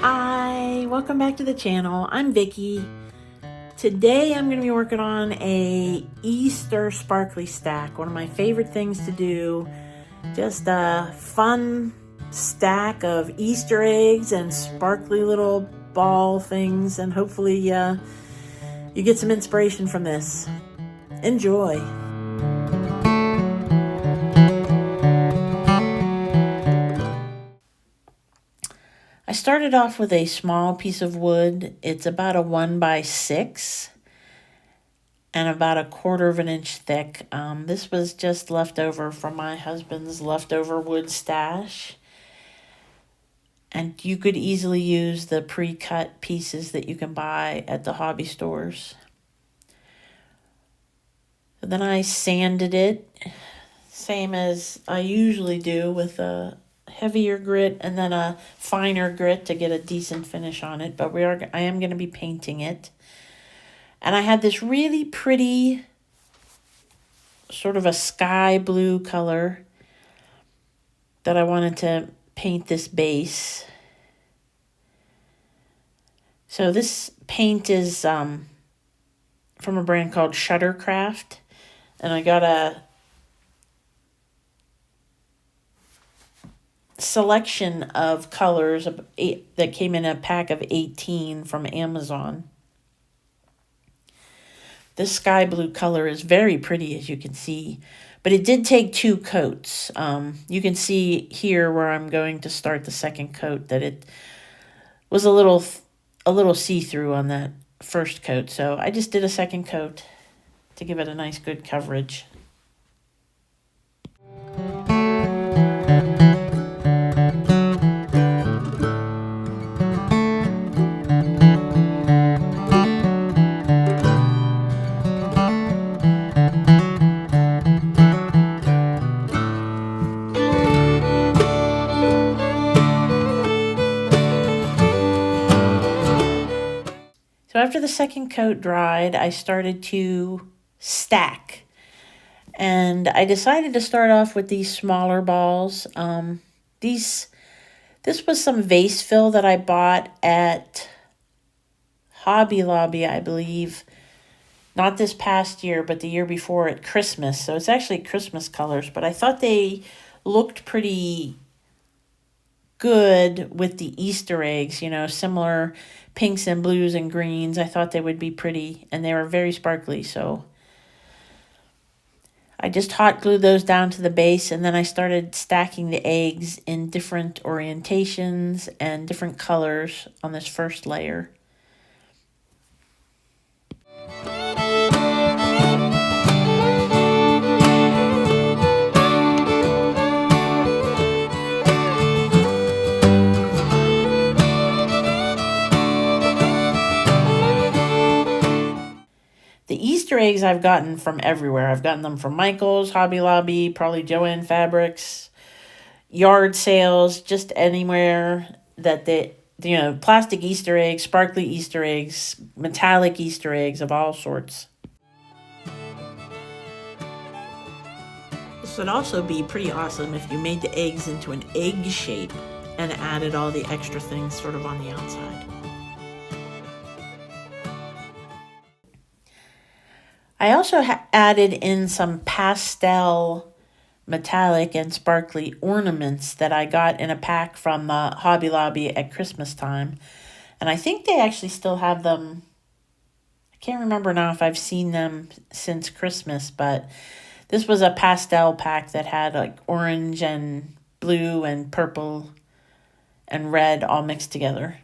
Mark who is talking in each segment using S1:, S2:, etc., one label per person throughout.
S1: Hi, welcome back to the channel. I'm Vicky. Today I'm going to be working on a Easter sparkly stack. One of my favorite things to do. Just a fun stack of Easter eggs and sparkly little ball things, and hopefully you get some inspiration from this. Enjoy. I started off with a small piece of wood. It's about a 1x6 and about 1/4 of an inch thick. This was just leftover from my husband's leftover wood stash. And you could easily use the pre-cut pieces that you can buy at the hobby stores. So then I sanded it, same as I usually do, with a heavier grit and then a finer grit to get a decent finish on it. But I am going to be painting it. And I had this really pretty sort of a sky blue color that I wanted to paint this base. So this paint is from a brand called Shuttercraft, and I got a selection of colors that came in a pack of 18 from Amazon. This sky blue color is very pretty, as you can see, but it did take 2 coats. You can see here where I'm going to start the second coat that it was a little see-through on that first coat. So I just did a second coat to give it a nice good coverage. So after the second coat dried, I started to stack. And I decided to start off with these smaller balls. This was some vase fill that I bought at Hobby Lobby, I believe. Not this past year, but the year before at Christmas. So it's actually Christmas colors, but I thought they looked pretty good with the Easter eggs, similar pinks and blues and greens. I thought they would be pretty, and they were very sparkly, so I just hot glued those down to the base, and then I started stacking the eggs in different orientations and different colors on this first layer. The Easter eggs I've gotten from everywhere. I've gotten them from Michael's, Hobby Lobby, probably Joann Fabrics, yard sales, just anywhere that plastic Easter eggs, sparkly Easter eggs, metallic Easter eggs of all sorts. This would also be pretty awesome if you made the eggs into an egg shape and added all the extra things sort of on the outside. I also added in some pastel metallic and sparkly ornaments that I got in a pack from Hobby Lobby at Christmas time. And I think they actually still have them. I can't remember now if I've seen them since Christmas, but this was a pastel pack that had like orange and blue and purple and red all mixed together.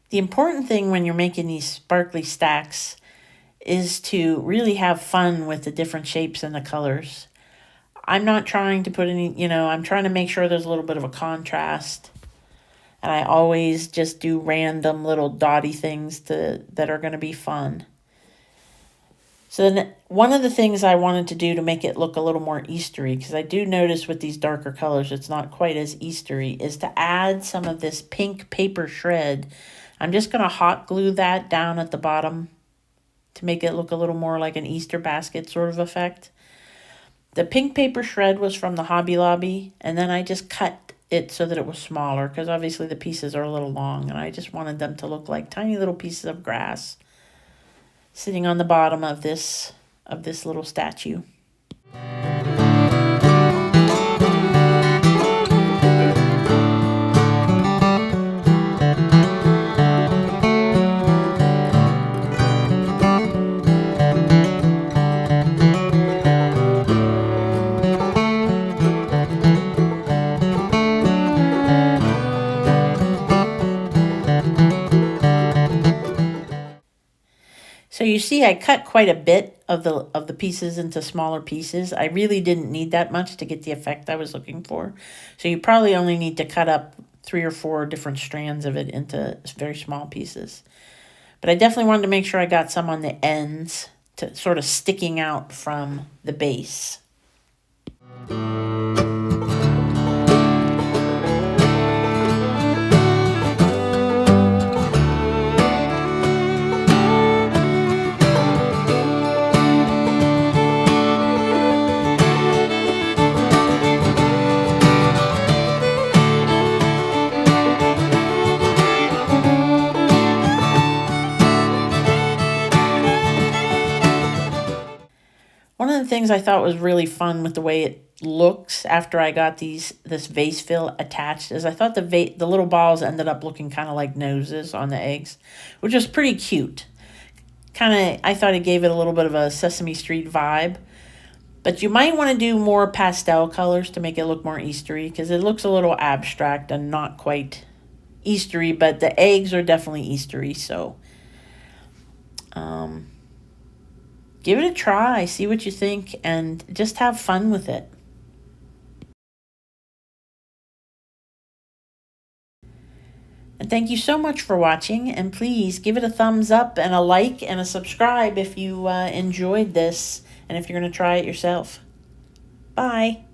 S1: The important thing when you're making these sparkly stacks is to really have fun with the different shapes and the colors. I'm not trying to put any, I'm trying to make sure there's a little bit of a contrast. And I always just do random little dotty things that are going to be fun. So then one of the things I wanted to do to make it look a little more Eastery, because I do notice with these darker colors it's not quite as Eastery, is to add some of this pink paper shred. I'm just going to hot glue that down at the bottom to make it look a little more like an Easter basket sort of effect. The pink paper shred was from the Hobby Lobby, and then I just cut it so that it was smaller, because obviously the pieces are a little long, and I just wanted them to look like tiny little pieces of grass sitting on the bottom of this little statue. So you see I cut quite a bit of the pieces into smaller pieces. I really didn't need that much to get the effect I was looking for. So you probably only need to cut up 3 or 4 different strands of it into very small pieces. But I definitely wanted to make sure I got some on the ends to sort of sticking out from the base. One of the things I thought was really fun with the way it looks after I got this vase fill attached is I thought the little balls ended up looking kind of like noses on the eggs, which was pretty cute. I thought it gave it a little bit of a Sesame Street vibe. But you might want to do more pastel colors to make it look more Eastery, because it looks a little abstract and not quite Eastery, but the eggs are definitely Eastery, so give it a try, see what you think, and just have fun with it. And thank you so much for watching, and please give it a thumbs up and a like and a subscribe if you enjoyed this and if you're going to try it yourself. Bye.